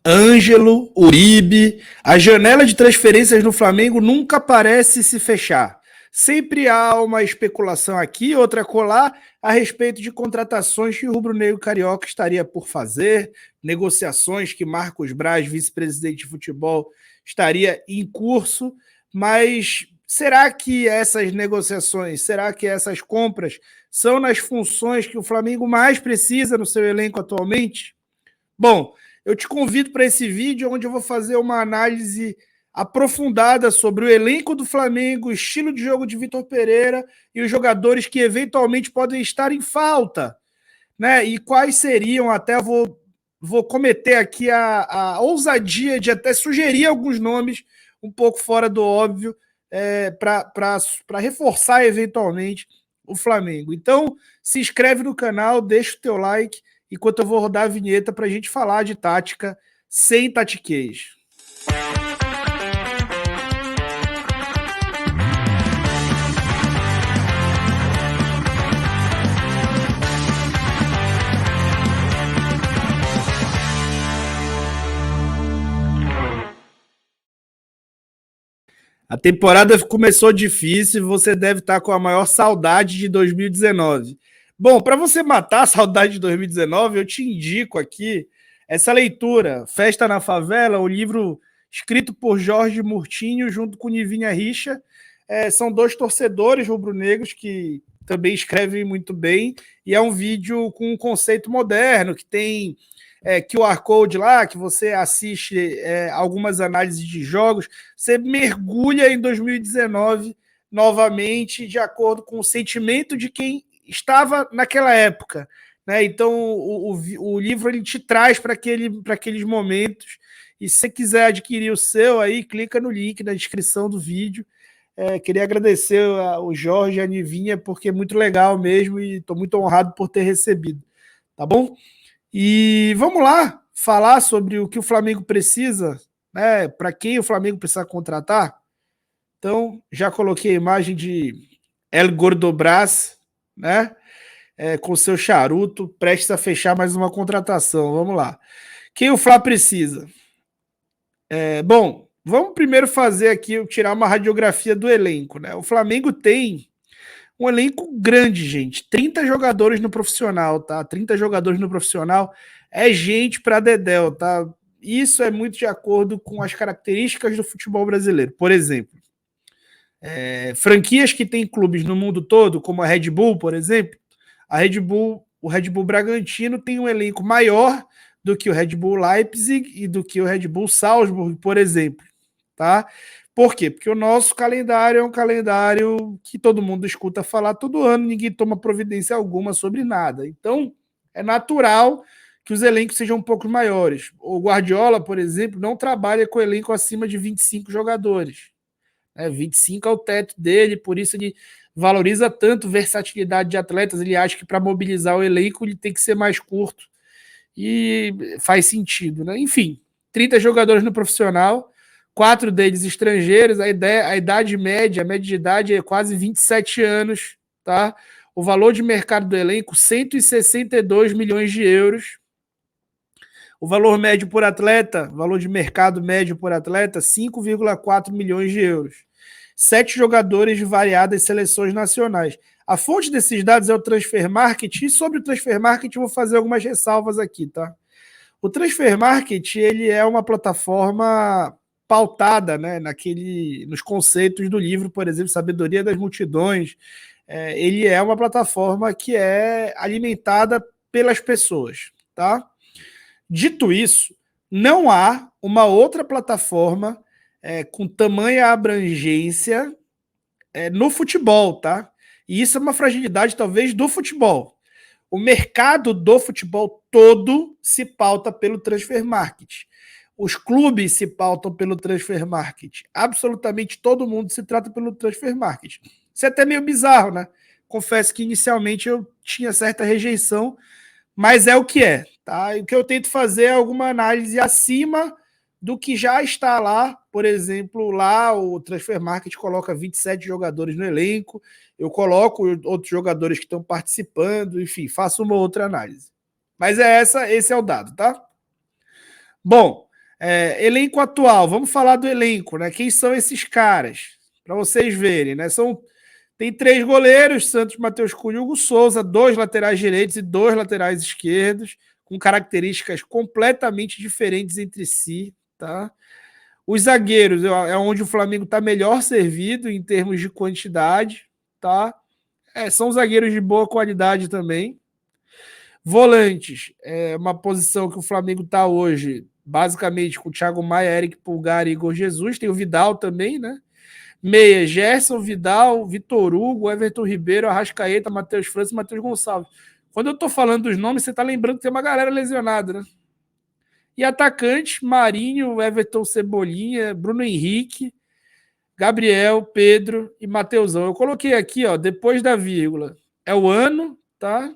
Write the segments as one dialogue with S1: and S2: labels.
S1: Ângelo, Uribe. A janela de transferências no Flamengo nunca parece se fechar. Sempre há uma especulação aqui, outra colar, a respeito de contratações que o rubro-negro carioca estaria por fazer, negociações que Marcos Braz, vice-presidente de futebol, estaria em curso, mas será que essas negociações, será que essas compras são nas funções que o Flamengo mais precisa no seu elenco atualmente? Bom, eu te convido para esse vídeo onde eu vou fazer uma análise aprofundada sobre o elenco do Flamengo, o estilo de jogo de Vitor Pereira e os jogadores que eventualmente podem estar em falta, né? E quais seriam, até vou cometer aqui a ousadia de até sugerir alguns nomes um pouco fora do óbvio para reforçar eventualmente o Flamengo. Então, se inscreve no canal, deixa o teu like, enquanto eu vou rodar a vinheta para a gente falar de tática sem tatiquês. A temporada começou difícil e você deve estar com a maior saudade de 2019. Bom, para você matar a saudade de 2019, eu te indico aqui essa leitura, Festa na Favela, o livro escrito por Jorge Murtinho junto com Nivinha Richa. São dois torcedores rubro-negros que também escrevem muito bem, e é um vídeo com um conceito moderno, que tem QR Code lá, que você assiste algumas análises de jogos, você mergulha em 2019 novamente, de acordo com o sentimento de quem estava naquela época, né? Então o livro ele te traz para aqueles momentos, e se você quiser adquirir o seu, aí clica no link na descrição do vídeo. Queria agradecer ao Jorge e a Nivinha, porque é muito legal mesmo, e estou muito honrado por ter recebido, tá bom? E vamos lá falar sobre o que o Flamengo precisa, né? Para quem o Flamengo precisa contratar. Então, já coloquei a imagem de El Gordobras, né? Com seu charuto, prestes a fechar mais uma contratação. Vamos lá. Quem o Fla precisa? Bom, vamos primeiro fazer aqui, tirar uma radiografia do elenco, né? O Flamengo tem um elenco grande, gente. 30 jogadores no profissional, tá? 30 jogadores no profissional é gente para dedéu, tá? Isso é muito de acordo com as características do futebol brasileiro. Por exemplo, franquias que têm clubes no mundo todo, como a Red Bull, por exemplo, o Red Bull Bragantino tem um elenco maior do que o Red Bull Leipzig e do que o Red Bull Salzburg, por exemplo, tá? Por quê? Porque o nosso calendário é um calendário que todo mundo escuta falar todo ano, ninguém toma providência alguma sobre nada. Então, é natural que os elencos sejam um pouco maiores. O Guardiola, por exemplo, não trabalha com elenco acima de 25 jogadores. 25 é o teto dele, por isso ele valoriza tanto versatilidade de atletas. Ele acha que para mobilizar o elenco ele tem que ser mais curto. E faz sentido, né? Enfim, 30 jogadores no profissional, 4 deles estrangeiros, a idade média, a média de idade é quase 27 anos, tá? O valor de mercado do elenco, 162 milhões de euros. O valor médio por atleta, valor de mercado médio por atleta, 5,4 milhões de euros. 7 jogadores de variadas seleções nacionais. A fonte desses dados é o Transfer Market, e sobre o Transfer Market eu vou fazer algumas ressalvas aqui, tá? O Transfer Market, ele é uma plataforma pautada, né, nos conceitos do livro, por exemplo, Sabedoria das Multidões. Ele é uma plataforma que é alimentada pelas pessoas, tá? Dito isso, não há uma outra plataforma com tamanha abrangência no futebol, tá? E isso é uma fragilidade, talvez, do futebol. O mercado do futebol todo se pauta pelo transfer market. Os clubes se pautam pelo transfer market. Absolutamente todo mundo se trata pelo transfer market. Isso é até meio bizarro, né? Confesso que inicialmente eu tinha certa rejeição, mas é o que é, tá? E o que eu tento fazer é alguma análise acima do que já está lá. Por exemplo, lá o Transfer Market coloca 27 jogadores no elenco, eu coloco outros jogadores que estão participando, enfim, faço uma outra análise. Mas esse é o dado, tá? Bom, Elenco atual, vamos falar do elenco, né? Quem são esses caras? Para vocês verem, né? Tem 3 goleiros, Santos, Matheus Cunha e Hugo Souza, 2 laterais direitos e 2 laterais esquerdos, com características completamente diferentes entre si, tá? Os zagueiros é onde o Flamengo está melhor servido em termos de quantidade, tá? São zagueiros de boa qualidade também. Volantes, é uma posição que o Flamengo está hoje, basicamente com o Thiago Maia, Eric Pulgar e Igor Jesus. Tem o Vidal também, né? Meia, Gerson, Vidal, Vitor Hugo, Everton Ribeiro, Arrascaeta, Matheus França e Matheus Gonçalves. Quando eu tô falando dos nomes, você tá lembrando que tem uma galera lesionada, né? E atacante, Marinho, Everton Cebolinha, Bruno Henrique, Gabriel, Pedro e Mateusão. Eu coloquei aqui, ó, depois da vírgula, é o ano, tá?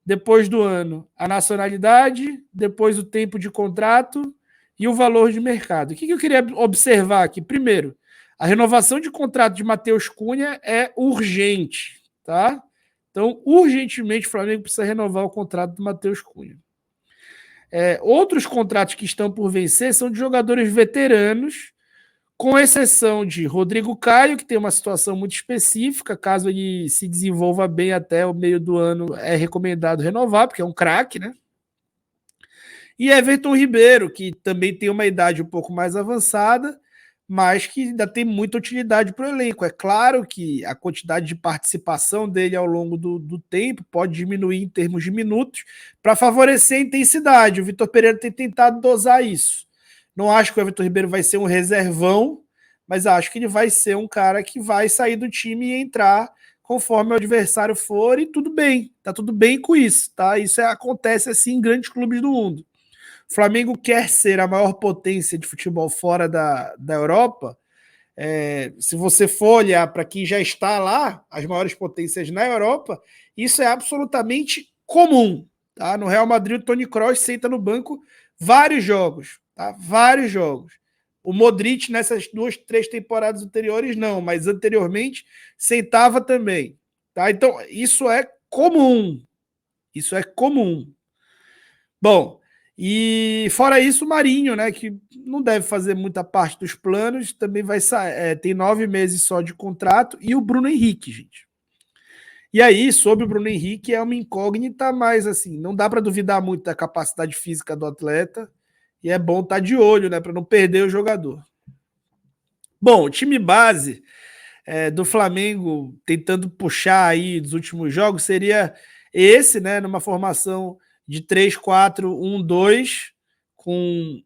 S1: Depois do ano, a nacionalidade, depois o tempo de contrato e o valor de mercado. O que eu queria observar aqui? Primeiro, a renovação de contrato de Matheus Cunha é urgente, tá? Então, urgentemente, o Flamengo precisa renovar o contrato do Matheus Cunha. Outros contratos que estão por vencer são de jogadores veteranos, com exceção de Rodrigo Caio, que tem uma situação muito específica, caso ele se desenvolva bem até o meio do ano, é recomendado renovar, porque é um craque, né? E Everton Ribeiro, que também tem uma idade um pouco mais avançada, mas que ainda tem muita utilidade para o elenco. É claro que a quantidade de participação dele ao longo do tempo pode diminuir em termos de minutos para favorecer a intensidade. O Vitor Pereira tem tentado dosar isso. Não acho que o Everton Ribeiro vai ser um reservão, mas acho que ele vai ser um cara que vai sair do time e entrar conforme o adversário for, e tudo bem, tá tudo bem com isso, tá? Isso acontece assim em grandes clubes do mundo. O Flamengo quer ser a maior potência de futebol fora da Europa. Se você for olhar para quem já está lá, as maiores potências na Europa, isso é absolutamente comum. Tá? No Real Madrid, o Toni Kroos senta no banco vários jogos. Tá? Vários jogos. O Modric, nessas 2, 3 temporadas anteriores, não, mas anteriormente sentava também. Tá? Então, isso é comum. Isso é comum. Bom, e fora isso, o Marinho, né, que não deve fazer muita parte dos planos, também vai sair, tem 9 meses só de contrato, e o Bruno Henrique, gente. E aí, sobre o Bruno Henrique, é uma incógnita, mas assim, não dá para duvidar muito da capacidade física do atleta, e é bom estar de olho, né, para não perder o jogador. Bom, o time base do Flamengo, tentando puxar aí dos últimos jogos, seria esse, né, numa formação de 3-4-1-2, com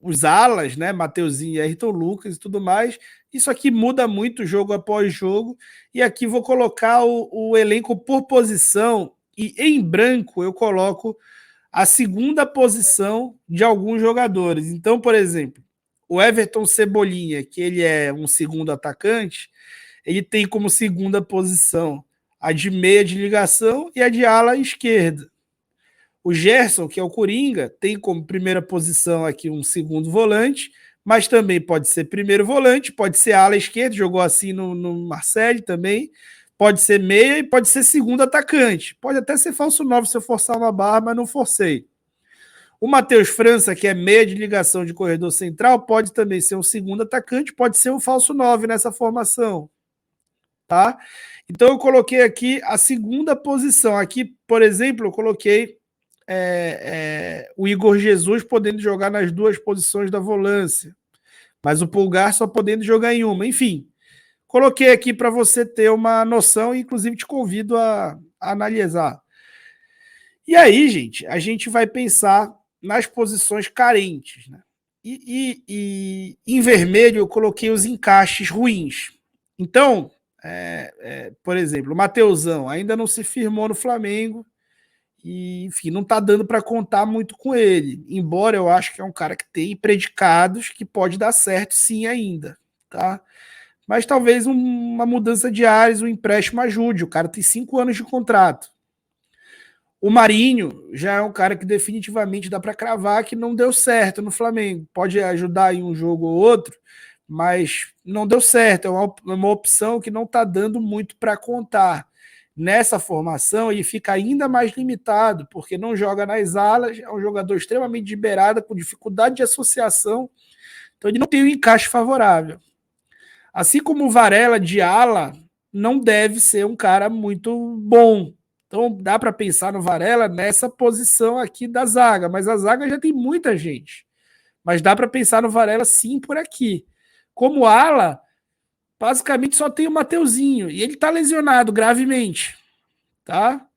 S1: os alas, né, Mateuzinho e Ayrton Lucas e tudo mais. Isso aqui muda muito jogo após jogo, e aqui vou colocar o elenco por posição, e em branco eu coloco a segunda posição de alguns jogadores. Então, por exemplo, o Everton Cebolinha, que ele é um segundo atacante, ele tem como segunda posição a de meia de ligação e a de ala esquerda. O Gerson, que é o Coringa, tem como primeira posição aqui um segundo volante, mas também pode ser primeiro volante, pode ser ala esquerda, jogou assim no Marseille também, pode ser meia e pode ser segundo atacante. Pode até ser falso 9 se eu forçar uma barra, mas não forcei. O Matheus França, que é meia de ligação de corredor central, pode também ser um segundo atacante, pode ser um falso 9 nessa formação. Tá? Então eu coloquei aqui a segunda posição. Aqui, por exemplo, eu coloquei o Igor Jesus podendo jogar nas 2 posições da volância, mas o Pulgar só podendo jogar em uma. Enfim, coloquei aqui para você ter uma noção e, inclusive, te convido a analisar. E aí, gente, a gente vai pensar nas posições carentes. Né? E em vermelho eu coloquei os encaixes ruins. Então, por exemplo, o Mateusão ainda não se firmou no Flamengo e, enfim, não está dando para contar muito com ele. Embora eu acho que é um cara que tem predicados que pode dar certo sim ainda. Tá? Mas talvez uma mudança de ares, um empréstimo ajude. O cara tem 5 anos de contrato. O Marinho já é um cara que definitivamente dá para cravar que não deu certo no Flamengo. Pode ajudar em um jogo ou outro, mas não deu certo. É uma opção que não está dando muito para contar. nessa formação, ele fica ainda mais limitado, porque não joga nas alas, é um jogador extremamente liberado, com dificuldade de associação, então ele não tem um encaixe favorável. Assim como o Varela de ala, não deve ser um cara muito bom. Então dá para pensar no Varela nessa posição aqui da zaga, mas a zaga já tem muita gente. Mas dá para pensar no Varela sim por aqui. Como ala, basicamente só tem o Mateuzinho e ele está lesionado gravemente, tá?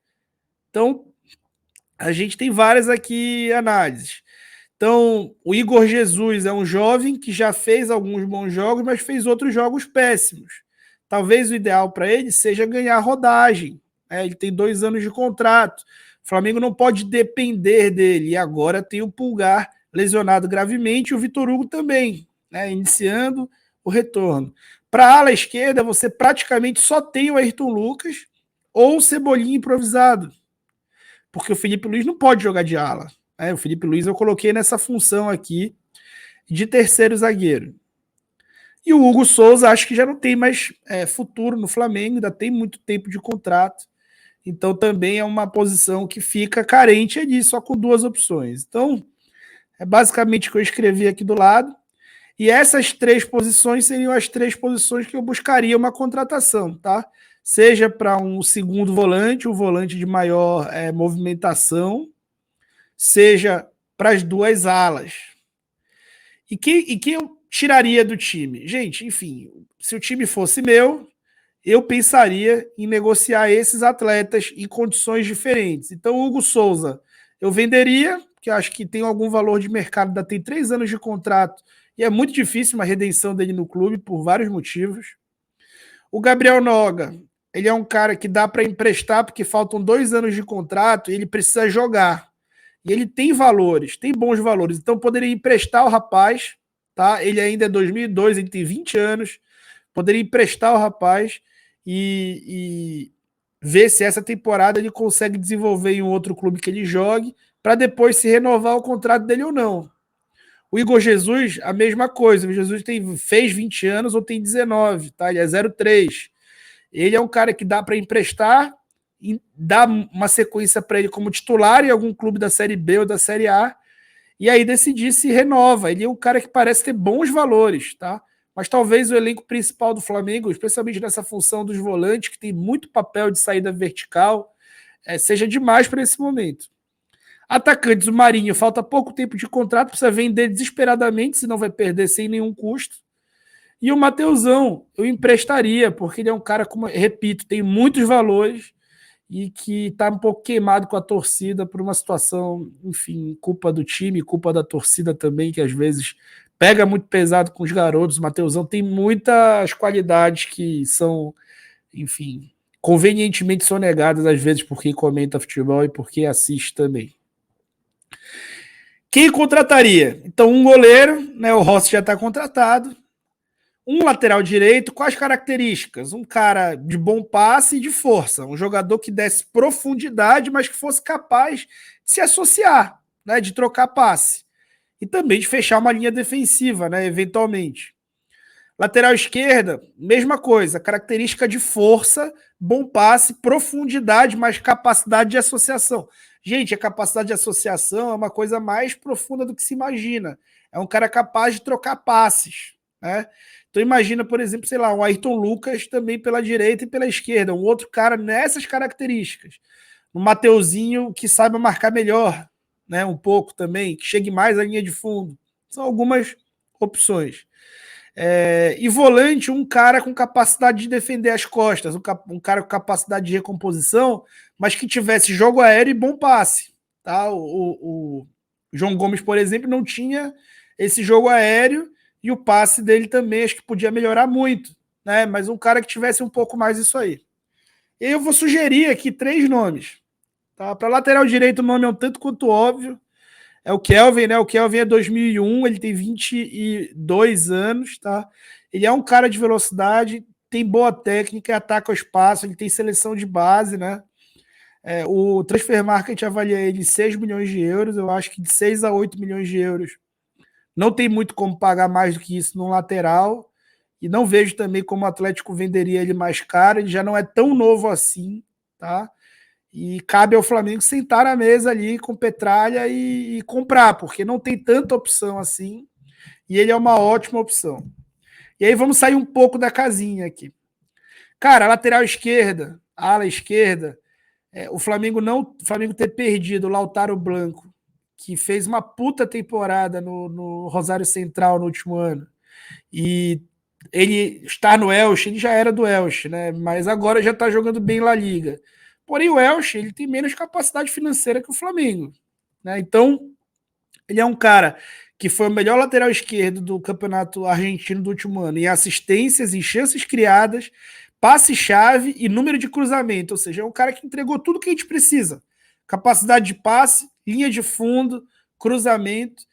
S1: Então a gente tem várias aqui análises. Então, o Igor Jesus é um jovem que já fez alguns bons jogos, mas fez outros jogos péssimos. Talvez o ideal para ele seja ganhar rodagem. Ele tem 2 anos de contrato. O Flamengo não pode depender dele. E agora tem o Pulgar lesionado gravemente e o Vitor Hugo também, iniciando o retorno. Para a ala esquerda, você praticamente só tem o Ayrton Lucas ou o Cebolinha improvisado. Porque o Felipe Luiz não pode jogar de ala. O Felipe Luiz eu coloquei nessa função aqui de terceiro zagueiro. E o Hugo Souza acho que já não tem mais futuro no Flamengo, ainda tem muito tempo de contrato. Então também é uma posição que fica carente ali, só com 2 opções. Então é basicamente o que eu escrevi aqui do lado. E essas 3 posições seriam as 3 posições que eu buscaria uma contratação, tá? Seja para um segundo volante, um volante de maior movimentação, seja para as 2 alas. E que eu tiraria do time? Gente, enfim, se o time fosse meu, eu pensaria em negociar esses atletas em condições diferentes. Então, o Hugo Souza eu venderia, porque acho que tem algum valor de mercado, ainda tem 3 anos de contrato, e é muito difícil uma redenção dele no clube, por vários motivos. O Gabriel Noga, ele é um cara que dá para emprestar, porque faltam 2 anos de contrato, e ele precisa jogar. E ele tem valores, tem bons valores. Então poderia emprestar o rapaz, tá? Ele ainda é 2002, ele tem 20 anos. Poderia emprestar o rapaz e ver se essa temporada ele consegue desenvolver em um outro clube que ele jogue, para depois se renovar o contrato dele ou não. O Igor Jesus, a mesma coisa. O Jesus fez 20 anos ou tem 19, tá? Ele é 03. Ele é um cara que dá para emprestar, e dar uma sequência para ele como titular em algum clube da Série B ou da Série A, e aí decidir se renova. Ele é um cara que parece ter bons valores, tá? Mas talvez o elenco principal do Flamengo, especialmente nessa função dos volantes, que tem muito papel de saída vertical, seja demais para esse momento. Atacantes, o Marinho, falta pouco tempo de contrato, precisa vender desesperadamente, senão vai perder sem nenhum custo. E o Mateuzão, eu emprestaria, porque ele é um cara, como repito, tem muitos valores, e que está um pouco queimado com a torcida por uma situação, enfim, culpa do time, culpa da torcida também, que às vezes pega muito pesado com os garotos. O Mateuzão tem muitas qualidades que são, enfim, convenientemente sonegadas às vezes por quem comenta futebol e por quem assiste também. Quem contrataria? Então, um goleiro, o Rossi já está contratado. Um lateral direito, quais características? Um cara de bom passe e de força. Um jogador que desse profundidade, mas que fosse capaz de se associar, de trocar passe. E também de fechar uma linha defensiva, eventualmente. Lateral esquerda, mesma coisa. Característica de força, bom passe, profundidade, mas capacidade de associação. Gente, a capacidade de associação é uma coisa mais profunda do que se imagina. É um cara capaz de trocar passes, Então imagina, por exemplo, sei lá, um Ayrton Lucas também pela direita e pela esquerda, um outro cara nessas características. Um Mateuzinho que saiba marcar melhor, um pouco também, que chegue mais à linha de fundo. São algumas opções. E volante, um cara com capacidade de defender as costas, um cara com capacidade de recomposição, mas que tivesse jogo aéreo e bom passe. Tá? O João Gomes, por exemplo, não tinha esse jogo aéreo, e o passe dele também acho que podia melhorar muito, mas um cara que tivesse um pouco mais isso aí. Eu vou sugerir aqui 3 nomes. Tá? Para lateral direito, o nome é um tanto quanto óbvio. É o Kelvin, O Kelvin é 2001, ele tem 22 anos, tá? Ele é um cara de velocidade, tem boa técnica, ataca o espaço, ele tem seleção de base, o Transfer Market avalia ele em 6 milhões de euros, eu acho que de 6 a 8 milhões de euros não tem muito como pagar mais do que isso no lateral, e não vejo também como o Atlético venderia ele mais caro, ele já não é tão novo assim, tá? E cabe ao Flamengo sentar na mesa ali com Petralha e comprar, porque não tem tanta opção assim, e ele é uma ótima opção. E aí vamos sair um pouco da casinha aqui. Cara, a lateral esquerda, a ala esquerda, o Flamengo ter perdido o Lautaro Blanco, que fez uma puta temporada no Rosário Central no último ano, e ele estar no Elche, ele já era do Elche, né? Mas agora já está jogando bem La Liga. Porém, o Elche ele tem menos capacidade financeira que o Flamengo, né? Então, ele é um cara que foi o melhor lateral esquerdo do campeonato argentino do último ano, em assistências, em chances criadas, passe-chave e número de cruzamento. Ou seja, é um cara que entregou tudo que a gente precisa: capacidade de passe, linha de fundo, cruzamento.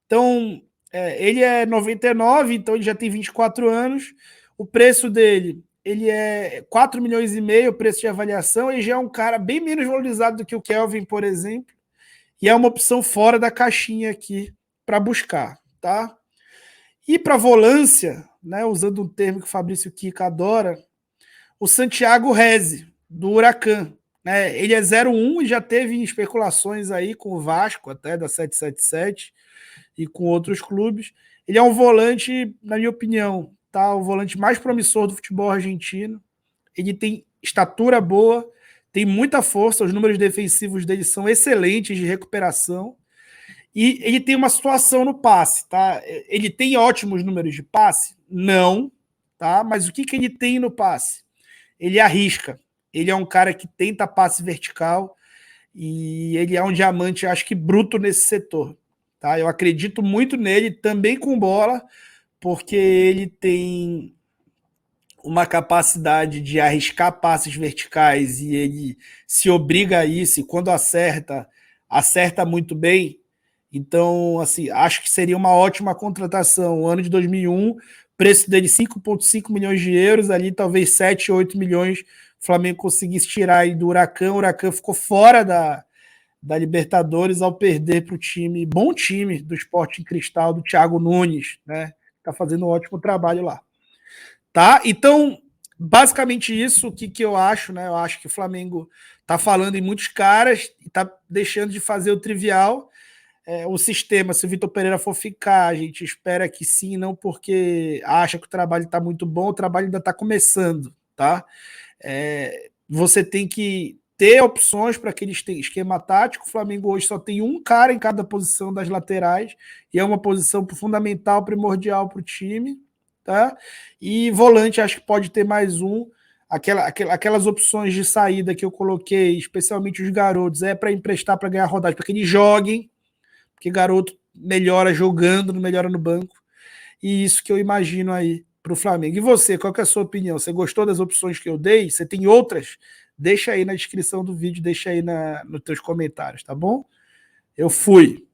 S1: Então, ele é 99, então ele já tem 24 anos. O preço dele, ele é 4 milhões e meio, o preço de avaliação. Ele já é um cara bem menos valorizado do que o Kelvin, por exemplo. E é uma opção fora da caixinha aqui para buscar, tá? E para volância, né, usando um termo que o Fabrício Kika adora, o Santiago Reze, do Huracan. Né? Ele é 0-1 e já teve especulações aí com o Vasco, até da 777, e com outros clubes. Ele é um volante, na minha opinião, tá? O volante mais promissor do futebol argentino. Ele tem estatura boa, tem muita força, os números defensivos dele são excelentes de recuperação. E ele tem uma situação no passe, tá? Ele tem ótimos números de passe? Não, tá? Mas o que ele tem no passe? Ele arrisca. Ele é um cara que tenta passe vertical e ele é um diamante, acho que bruto nesse setor. Tá? Eu acredito muito nele, também com bola, porque ele tem uma capacidade de arriscar passes verticais e ele se obriga a isso, e quando acerta, acerta muito bem. Então, assim, acho que seria uma ótima contratação. O ano de 2001, preço dele 5,5 milhões de euros, ali talvez 7, 8 milhões o Flamengo conseguisse tirar aí do Huracan. O Huracan ficou fora da Libertadores ao perder para o time, bom time do Sporting Cristal, do Thiago Nunes, né? Tá fazendo um ótimo trabalho lá. Tá? Então, basicamente isso, o que eu acho, né? Eu acho que o Flamengo tá falando em muitos caras e tá deixando de fazer o trivial. O sistema, se o Vitor Pereira for ficar, a gente espera que sim, não porque acha que o trabalho está muito bom, o trabalho ainda está começando, tá? Você tem que ter opções para aquele esquema tático. O Flamengo hoje só tem um cara em cada posição das laterais, e é uma posição fundamental, primordial para o time, tá? E volante, acho que pode ter mais um. Aquelas opções de saída que eu coloquei, especialmente os garotos, é para emprestar, para ganhar rodagem, para que eles joguem, porque garoto melhora jogando, não melhora no banco. E isso que eu imagino aí para o Flamengo. E você, qual que é a sua opinião? Você gostou das opções que eu dei? Você tem outras? Deixa aí na descrição do vídeo, deixa aí nos teus comentários, tá bom? Eu fui.